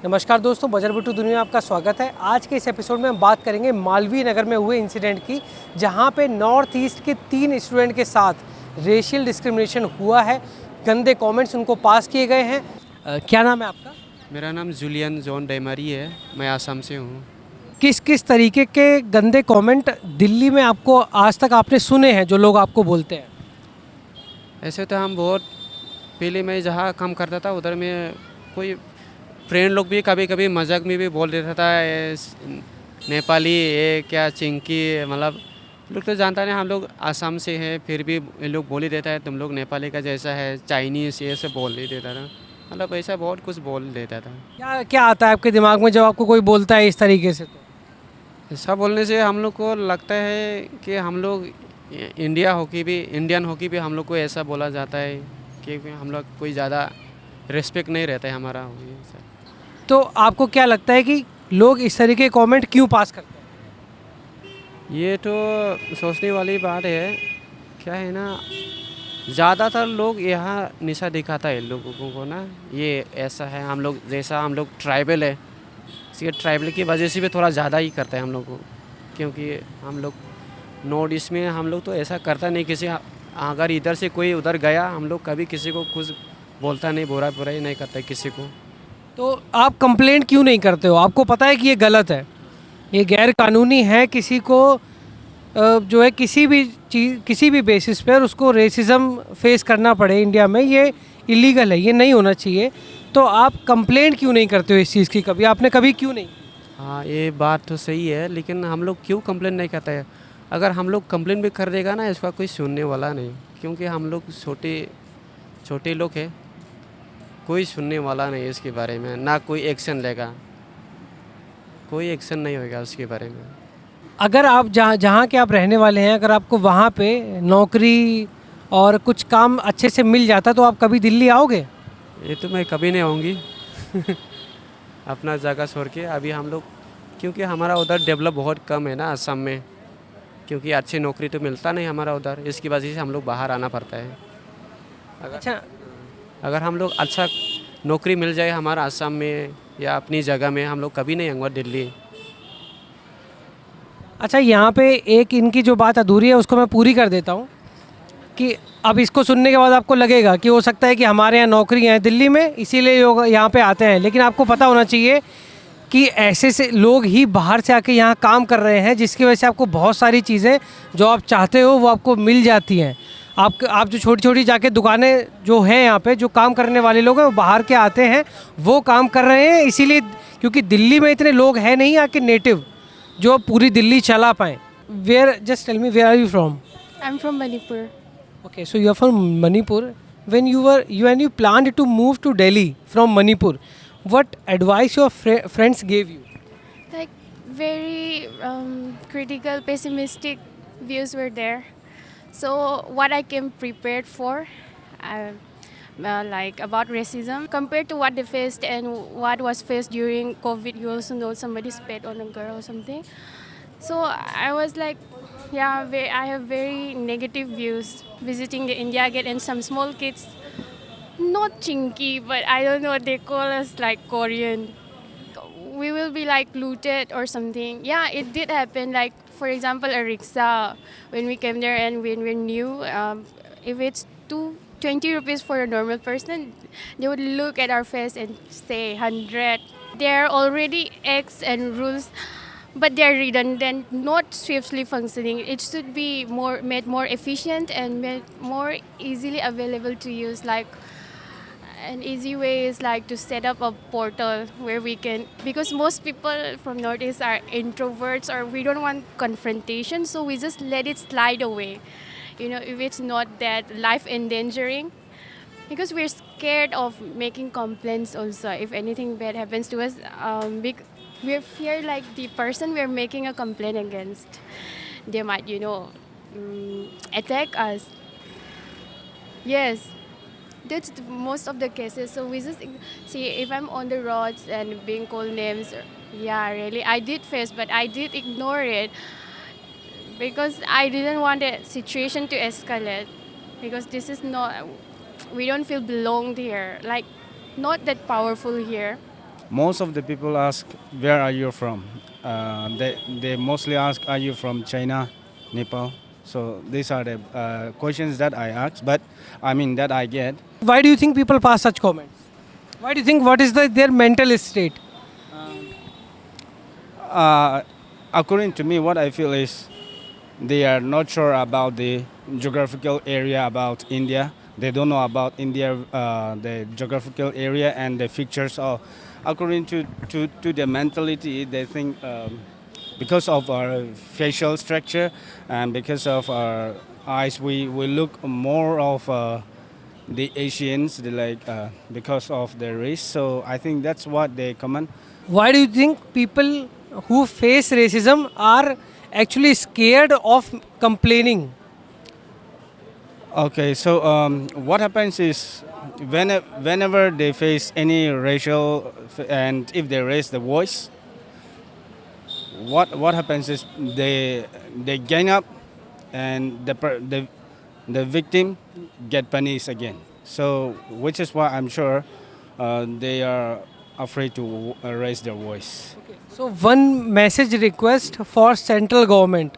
नमस्कार दोस्तों, बजरबट्टू दुनिया में आपका स्वागत है। आज के इस एपिसोड में हम बात करेंगे मालवीय नगर में हुए इंसिडेंट की, जहां पे नॉर्थ ईस्ट के 3 स्टूडेंट के साथ रेशियल डिस्क्रिमिनेशन हुआ है। गंदे कमेंट्स उनको पास किए गए हैं। क्या नाम है आपका? मेरा नाम जूलियन जॉन डेमरी है। मैं असम से हूँ। किस किस तरीके के गंदे कमेंट दिल्ली में आपको आज तक आपने सुने हैं जो लोग आपको बोलते हैं? ऐसे तो हम बहुत पहले मैं जहाँ काम करता था उधर में कोई फ्रेंड लोग भी कभी कभी मजाक में भी बोल देता था, नेपाली ये क्या चिंकी, मतलब लोग तो जानता नहीं हम लोग असम से हैं, फिर भी ये लोग बोल ही देता है तुम लोग नेपाली का जैसा है, चाइनीज़ ये सब बोल ही देता था। मतलब ऐसा बहुत कुछ बोल देता था। क्या क्या आता है आपके दिमाग में जब आपको कोई बोलता है इस तरीके से? तो ऐसा बोलने से हम लोग को लगता है कि हम लोग इंडियन हॉकी भी हम लोग को ऐसा बोला जाता है कि हम लोग कोई ज़्यादा रिस्पेक्ट नहीं रहता है हमारा हॉकी से। तो आपको क्या लगता है कि लोग इस तरीके के कमेंट क्यों पास करते हैं? ये तो सोचने वाली बात है। क्या है ना, ज़्यादातर लोग यहाँ निशा दिखाता है लोगों को ना, ये ऐसा है, हम लोग जैसा हम लोग ट्राइबल है, इसके ट्राइबल की वजह से भी थोड़ा ज़्यादा ही करता है हम लोग को, क्योंकि हम लोग नॉर्थ ईस्ट में हम लोग तो ऐसा करता नहीं। किसी अगर इधर से कोई उधर गया, हम लोग कभी किसी को कुछ बोलता नहीं, बुराई नहीं करता किसी को। तो आप कंप्लेंट क्यों नहीं करते हो? आपको पता है कि ये गलत है, ये गैर कानूनी है, किसी को जो है किसी भी चीज़ किसी भी बेसिस पर उसको रेसिज्म फेस करना पड़े इंडिया में, ये इलीगल है, ये नहीं होना चाहिए। तो आप कंप्लेंट क्यों नहीं करते हो इस चीज़ की? कभी आपने कभी क्यों नहीं? हाँ, ये बात तो सही है, लेकिन हम लोग क्यों कंप्लेंट नहीं करते हैं? अगर हम लोग कंप्लेंट भी कर देगा ना, इसका कोई सुनने वाला नहीं, क्योंकि हम लोग छोटे लोग हैं, कोई सुनने वाला नहीं इसके बारे में, ना कोई एक्शन लेगा, कोई एक्शन नहीं होगा उसके बारे में। अगर आप जहाँ के आप रहने वाले हैं, अगर आपको वहाँ पे नौकरी और कुछ काम अच्छे से मिल जाता तो आप कभी दिल्ली आओगे? ये तो मैं कभी नहीं आऊँगी अपना जगह छोड़ के। अभी हम लोग, क्योंकि हमारा उधर डेवलप बहुत कम है ना असम में, क्योंकि अच्छी नौकरी तो मिलता नहीं हमारा उधर, इसकी वजह से हम लोग बाहर आना पड़ता है। अच्छा, अगर हम लोग अच्छा नौकरी मिल जाए हमारा असम में या अपनी जगह में, हम लोग कभी नहीं आऊँगा दिल्ली। अच्छा, यहाँ पे एक इनकी जो बात अधूरी है उसको मैं पूरी कर देता हूँ कि अब इसको सुनने के बाद आपको लगेगा कि हो सकता है कि हमारे यहाँ नौकरियाँ हैं दिल्ली में, इसीलिए लोग यहाँ पे आते हैं। लेकिन आपको पता होना चाहिए कि ऐसे से लोग ही बाहर से आके यहाँ काम कर रहे हैं, जिसकी वजह से आपको बहुत सारी चीज़ें जो आप चाहते हो वो आपको मिल जाती हैं। आप जो छोटी छोटी जाके दुकानें जो हैं यहाँ पे, जो काम करने वाले लोग हैं वो बाहर के आते हैं, वो काम कर रहे हैं इसीलिए, क्योंकि दिल्ली में इतने लोग हैं नहीं यहाँ के नेटिव जो पूरी दिल्ली चला पाएँ। Just tell me, where are you from? I'm from Manipur. Okay, so you are from Manipur. When you planned to move to Delhi from Manipur, what advice your friends gave you? Like very critical, pessimistic views were there. So what I came prepared for, like about racism, compared to what they faced and what was faced during COVID. You also know somebody spat on a girl or something. So I was like, yeah, I have very negative views visiting the India Gate, and some small kids, not chinky, but I don't know, they call us like Korean. We will be like looted or something. Yeah, it did happen. Like for example, a rickshaw, when we came there and when we knew if it's 20 rupees for a normal person, they would look at our face and say 100. There are already acts and rules, but they're redundant, not swiftly functioning. It should be made more efficient and made more easily available to use. Like an easy way is like to set up a portal where we can, because most people from Northeast are introverts or we don't want confrontation, so we just let it slide away. You know, if it's not that life endangering, because we're scared of making complaints also. If anything bad happens to us, we fear like the person we're making a complaint against, they might, attack us. Yes, that's most of the cases. So we just see, if I'm on the roads and being called names, yeah, really, I did face, but I did ignore it because I didn't want the situation to escalate. Because this is not, we don't feel belonged here, like not that powerful here. Most of the people ask, where are you from? They mostly ask, are you from China, Nepal? So these are the questions that I ask, but I mean that I get. Why do you think people pass such comments? Why do you think, what is their mental state? Uh, According to me, what I feel is they are not sure about the geographical area about India. They don't know about India, the geographical area and the features. Of, according to their mentality, they think because of our facial structure and because of our eyes, we look more of the Asians, because of their race. So I think that's what they comment. Why do you think people who face racism are actually scared of complaining? Okay, so what happens is whenever they face any racial and if they raise the voice, what happens is they gang up and the victim get punished again. So which is why I'm sure they are afraid to raise their voice. So one message request for central government.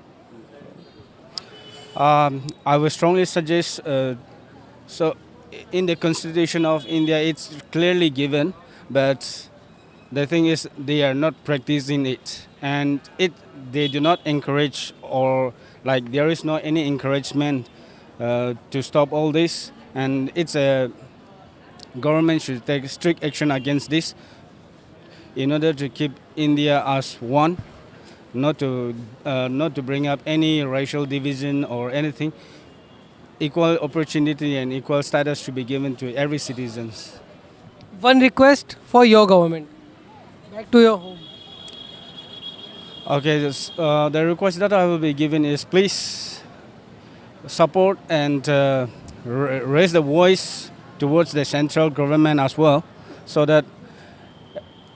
I would strongly suggest. So, in the Constitution of India, it's clearly given, but the thing is, they are not practicing it, and they do not encourage or like there is no any encouragement to stop all this, and it's a government should take strict action against this in order to keep India as one. Not to bring up any racial division or anything. Equal opportunity and equal status should be given to every citizens. One request for your government. Back to your home. Okay, the request that I will be giving is please support and raise the voice towards the central government as well, so that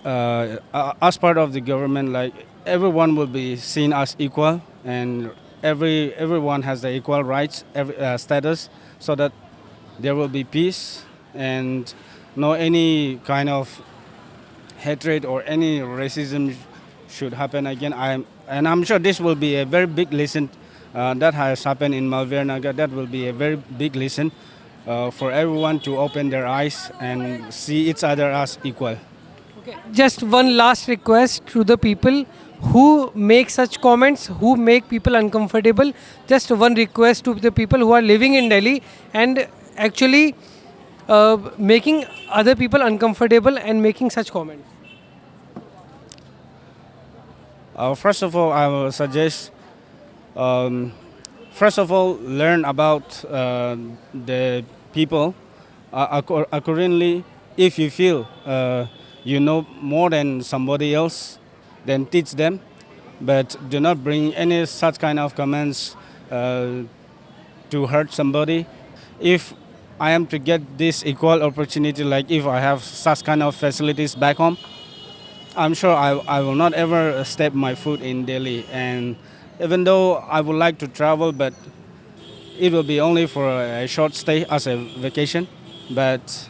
as part of the government, like everyone will be seen as equal, and everyone has the equal rights, status, so that there will be peace and no any kind of hatred or any racism should happen again. I'm sure this will be a very big lesson that has happened in Malviya Nagar. That will be a very big lesson for everyone to open their eyes and see each other as equal. Okay. Just one last request to the people who make such comments, who make people uncomfortable. Just one request to the people who are living in Delhi and actually making other people uncomfortable and making such comments. First of all, I will suggest, first of all, learn about the people. Accordingly, if you feel you know more than somebody else, then teach them, but do not bring any such kind of comments to hurt somebody. If I am to get this equal opportunity, like if I have such kind of facilities back home, I'm sure I will not ever step my foot in Delhi. And even though I would like to travel, but it will be only for a short stay as a vacation. But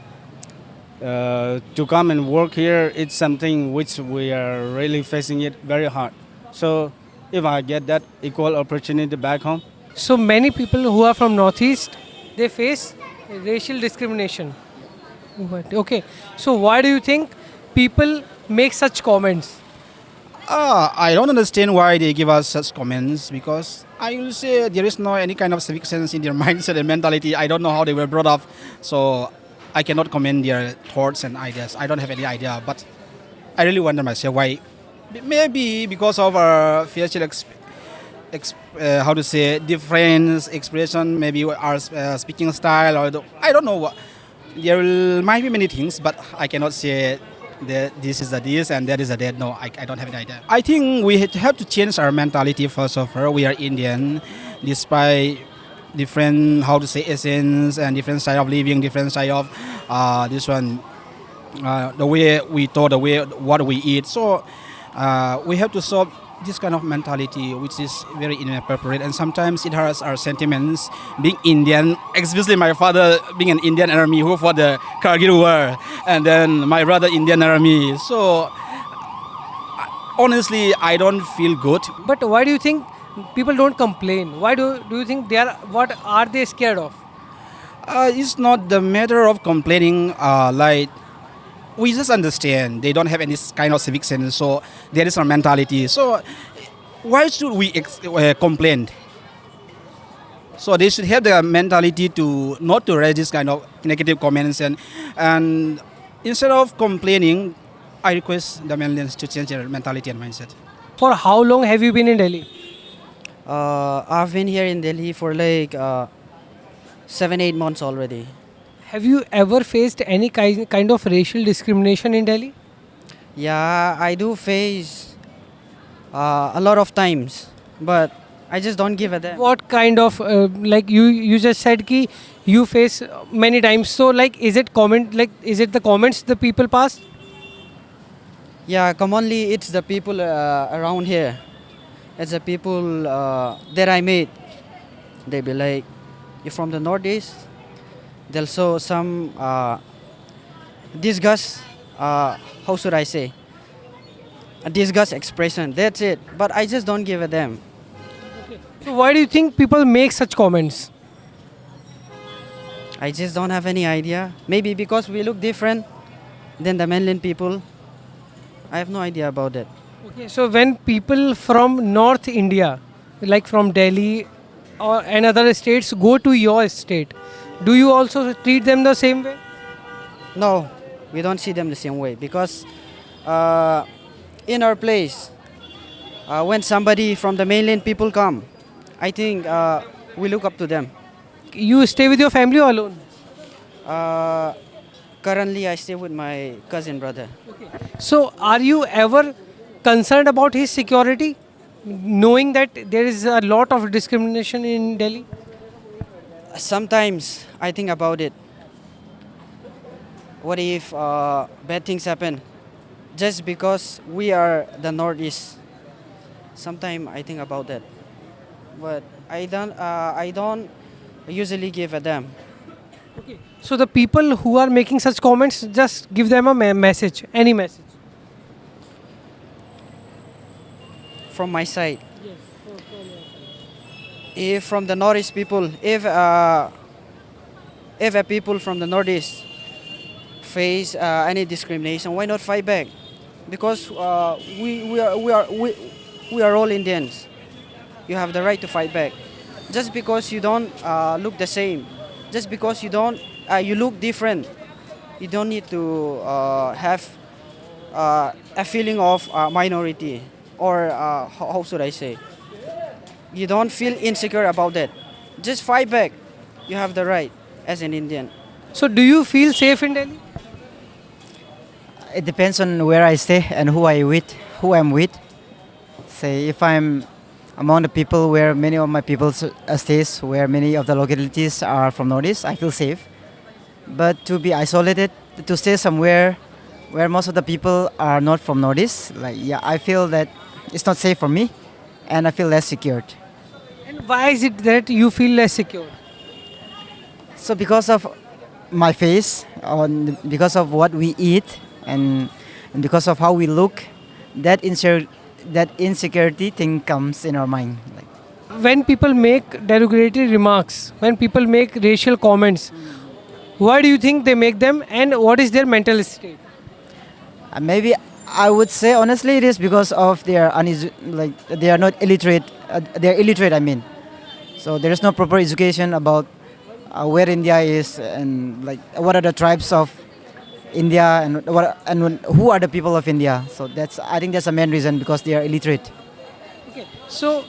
to come and work here, it's something which we are really facing it very hard. So if I get that equal opportunity back home. So many people who are from Northeast, they face racial discrimination. Okay. So why do you think people make such comments? I don't understand why they give us such comments, because I will say there is no any kind of civic sense in their mindset and mentality. I don't know how they were brought up, so I cannot comment their thoughts and ideas. I don't have any idea, but I really wonder myself why. Maybe because of our facial how to say different expression, maybe our speaking style, or I don't know what. There might be many things, but I cannot say that this is a this and that is a that. No, I don't have any idea. I think we have to change our mentality first of all. We are Indian, despite different, how to say, essence and different style of living, different style of this one, the way we thought, the way what we eat. So we have to solve this kind of mentality, which is very inappropriate, and sometimes it hurts our sentiments. Being Indian, especially my father being an Indian army who fought the Kargil War, and then my brother Indian army. So honestly, I don't feel good. But why do you think people don't complain? Why do you think they are? What are they scared of? It's not the matter of complaining. Like we just understand they don't have any kind of civic sense, so there is a mentality. So why should we complain? So they should have the mentality to not to raise this kind of negative comments, and instead of complaining, I request the Malaysians to change their mentality and mindset. For how long have you been in Delhi? I've been here in Delhi for like 7-8 months already. Have you ever faced any kind of racial discrimination in Delhi? Yeah, I do face a lot of times, but I just don't give a damn. What kind of like you just said ki you face many times. So like is it the comments the people pass? Yeah, commonly it's the people around here. It's the people that I meet. They be like, "You're from the Northeast." They'll show some disgust. How should I say? A disgust expression. That's it. But I just don't give a damn. So why do you think people make such comments? I just don't have any idea. Maybe because we look different than the mainland people. I have no idea about that. Okay, so when people from North India, like from Delhi and other states, go to your state, do you also treat them the same way? No, we don't see them the same way because in our place, when somebody from the mainland people come, I think we look up to them. You stay with your family or alone? Currently, I stay with my cousin brother. So are you ever concerned about his security, knowing that there is a lot of discrimination in Delhi? Sometimes I think about it. What if bad things happen just because we are the Northeast? Sometimes I think about that, but I don't usually give a damn. Okay. So the people who are making such comments, just give them a message, any message. From my side, if from the Northeast people, if a people from the Northeast face any discrimination, why not fight back? Because we are all Indians. You have the right to fight back. Just because you don't look the same, just because you look different, you don't need to have a feeling of minority, or how should I say? You don't feel insecure about that. Just fight back. You have the right as an Indian. So do you feel safe in Delhi? It depends on where I stay and who I'm with. Say if I'm among the people where many of my people stays, where many of the localities are from Northeast, I feel safe. But to be isolated, to stay somewhere where most of the people are not from Northeast, I feel that it's not safe for me, and I feel less secured. And why is it that you feel less secure? So because of my face, because of what we eat, and because of how we look, that insecurity thing comes in our mind. When people make derogatory remarks, when people make racial comments, why do you think they make them, and what is their mental state? Maybe I would say honestly it is because of their they are not illiterate. They are illiterate. I mean, so there is no proper education about where India is, and what are the tribes of India, and who are the people of India. So I think that's the main reason, because they are illiterate. Okay. So,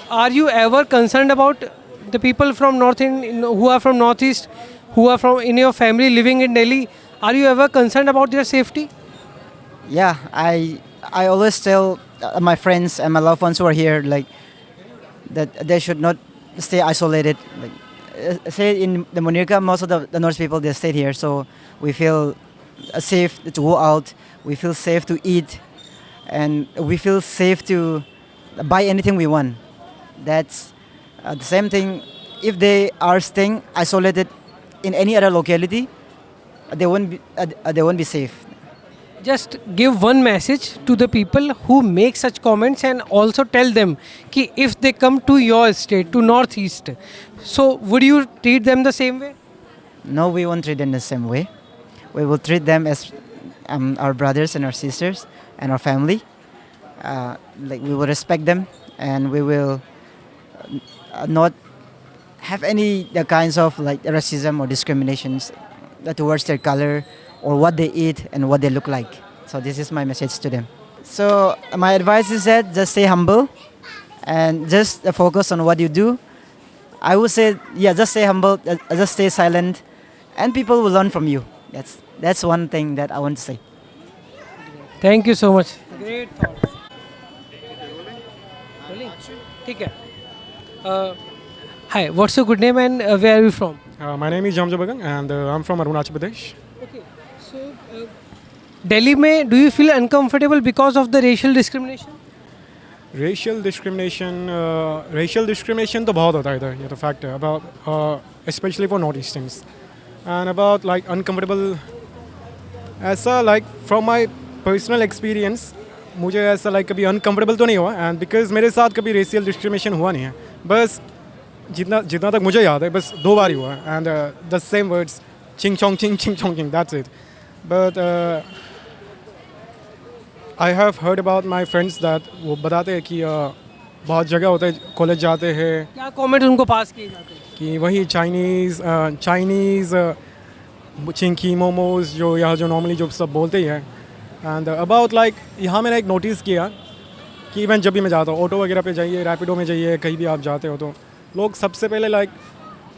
are you ever concerned about the people from who are from Northeast, who are from in your family living in Delhi? Are you ever concerned about their safety? Yeah, I always tell my friends and my loved ones who are here that they should not stay isolated. Say in the Munirka, most of the North people, they stay here, so we feel safe to go out. We feel safe to eat, and we feel safe to buy anything we want. That's the same thing. If they are staying isolated in any other locality, they won't be safe. Just give one message to the people who make such comments and also tell them कि if they come to your state, to Northeast, so would you treat them the same way? No, we won't treat them the same way. We will treat them as our brothers and our sisters and our family. Like we will respect them, and we will not have any the kinds of like racism or discriminations towards their color or what they eat and what they look like. So this is my message to them. So my advice is that just stay humble and just focus on what you do. I would say, yeah, just stay humble, just stay silent, and people will learn from you. That's one thing that I want to say. Thank you so much. Great thought. Rolling? ठीक है. Hi, what's your good name and where are you from? My name is Jamja Bagang and I'm from Arunachal Pradesh. Okay, so Delhi में do you feel uncomfortable because of the racial discrimination? Racial discrimination तो बहुत होता है इधर, ये तो fact है, about especially for North Easterns, and about like uncomfortable ऐसा like from my personal experience मुझे ऐसा like कभी uncomfortable तो नहीं हुआ, and because मेरे साथ कभी racial discrimination हुआ नहीं है, बस जितना तक मुझे याद है बस 2 बार ही हुआ है, and the same words ching chong ching, that's it. But I have heard about my friends that वो बताते हैं कि बहुत जगह होता है, कॉलेज जाते हैं, क्या कमेंट उनको पास किए जाते हैं कि वही चाइनीज़ चिंकी मोमोज जो यहाँ जो नॉर्मली जो सब बोलते ही हैं, एंड अबाउट लाइक यहाँ मैंने एक नोटिस किया कि इवन जब भी मैं जाता हूँ ऑटो वगैरह पे जाइए, रैपिडो में जाइए, कहीं भी आप जाते हो तो लोग सबसे पहले लाइक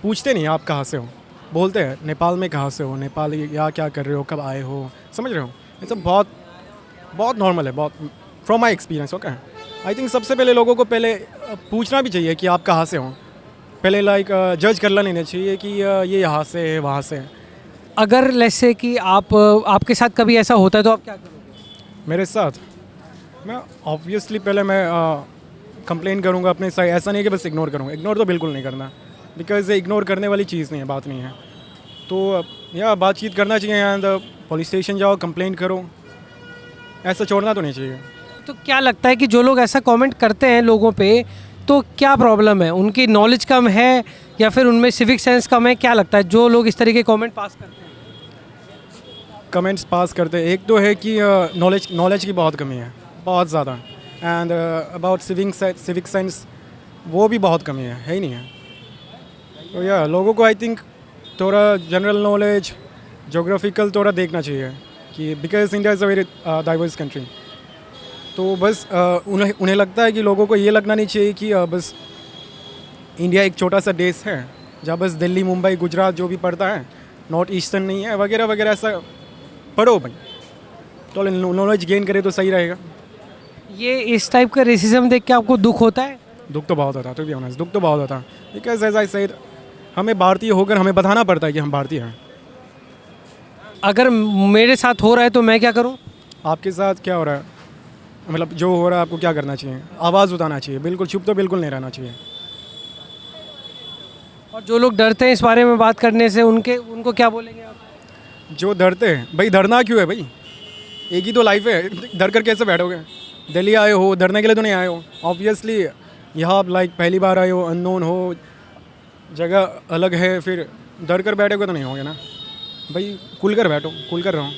पूछते नहीं आप कहाँ से हो, बोलते हैं नेपाल में कहाँ से हो, नेपाल या क्या कर रहे हो, कब आए हो, समझ रहे हो, ये सब बहुत नॉर्मल है, बहुत from my experience. Okay, I think सबसे पहले लोगों को पहले पूछना भी चाहिए कि आप कहाँ से हो, पहले लाइक जज कर लेना चाहिए कि ये यहाँ से है वहाँ से. अगर जैसे कि आपके साथ कभी ऐसा होता है तो आप क्या करोगे? मेरे साथ मैं ऑब्वियसली पहले मैं कंप्लेन करूँगा अपने साइड, ऐसा नहीं कि बस इग्नोर करूँगा, इग्नोर तो बिल्कुल नहीं करना, बिकॉज ये इग्नोर करने वाली चीज़ नहीं है, बात नहीं है. तो या बातचीत करना चाहिए, एंड पुलिस स्टेशन जाओ, कंप्लेन करो, ऐसा छोड़ना तो नहीं चाहिए. तो क्या लगता है कि जो लोग ऐसा कमेंट करते हैं लोगों पे, तो क्या प्रॉब्लम है? उनकी नॉलेज कम है या फिर उनमें सिविक सेंस कम है? क्या लगता है जो लोग इस तरीके कमेंट पास करते हैं? कमेंट्स पास करते हैं, एक तो है कि नॉलेज की बहुत कमी है, बहुत ज़्यादा, एंड अबाउट सिविक सेंस वो भी बहुत कमी है ही नहीं है. तो या लोगों को आई थिंक थोड़ा जनरल नॉलेज, जोग्राफिकल थोड़ा देखना चाहिए कि because India is a very diverse country. तो बस उन्हें लगता है कि लोगों को ये लगना नहीं चाहिए कि बस इंडिया एक छोटा सा देश है जहाँ बस दिल्ली, मुंबई, गुजरात जो भी पड़ता है, नॉर्थ ईस्टर्न नहीं है वगैरह वगैरह. ऐसा पढ़ो भाई, तो नॉलेज गेन करे तो सही रहेगा. ये इस टाइप का रेसिज्म देख के आपको दुख होता है? दुख तो बहुत होता है, तो भी ऑनेस्ट दुख तो बहुत होता है, बिकॉज एज आई सेड हमें भारतीय होकर हमें बताना पड़ता है कि हम भारतीय हैं. अगर मेरे साथ हो रहा है तो मैं क्या करूं? आपके साथ क्या हो रहा है, मतलब जो हो रहा है आपको क्या करना चाहिए? आवाज़ उठाना चाहिए, बिल्कुल चुप तो बिल्कुल नहीं रहना चाहिए. और जो लोग डरते हैं इस बारे में बात करने से, उनको क्या बोलेंगे आप? जो डरते हैं, भाई डरना क्यों है भाई, एक ही तो लाइफ है, डर कर कैसे बैठोगे? दिल्ली आए हो, डरने के लिए तो नहीं आए हो. ऑब्वियसली यहाँ आप लाइक पहली बार आए हो, अननोन हो, जगह अलग है, फिर डर कर बैठोगे तो नहीं होगे ना भाई. खुल कर बैठो, खुल कर रहो.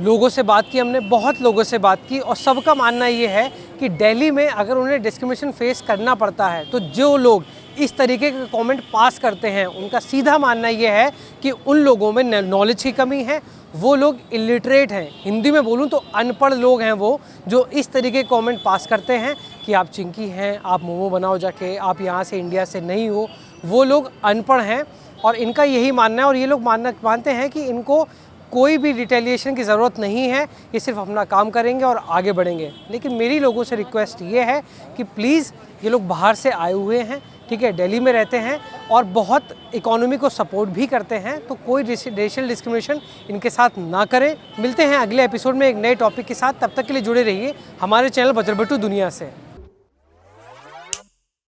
लोगों से बात की हमने, बहुत लोगों से बात की, और सबका मानना ये है कि दिल्ली में अगर उन्हें डिस्क्रिमिनेशन फेस करना पड़ता है तो जो लोग इस तरीके के कमेंट पास करते हैं उनका सीधा मानना ये है कि उन लोगों में नॉलेज की कमी है, वो लोग इलिटरेट हैं. हिंदी में बोलूँ तो अनपढ़ लोग हैं वो, जो इस तरीके के कमेंट पास करते हैं कि आप चिंकी हैं, आप मोमो बनाओ जाके, आप यहाँ से इंडिया से नहीं हो. वो लोग अनपढ़ हैं और इनका यही मानना है, और ये लोग मानते हैं कि इनको कोई भी रिटेलिएशन की ज़रूरत नहीं है, ये सिर्फ अपना काम करेंगे और आगे बढ़ेंगे. लेकिन मेरी लोगों से रिक्वेस्ट ये है कि प्लीज़, ये लोग बाहर से आए हुए हैं, ठीक है, दिल्ली में रहते हैं और बहुत इकोनॉमी को सपोर्ट भी करते हैं, तो कोई रेशियल डिस्क्रिमिनेशन इनके साथ ना करें। मिलते हैं अगले एपिसोड में एक नए टॉपिक के साथ, तब तक के लिए जुड़े रहिए हमारे चैनल बजरबट्टू दुनिया से।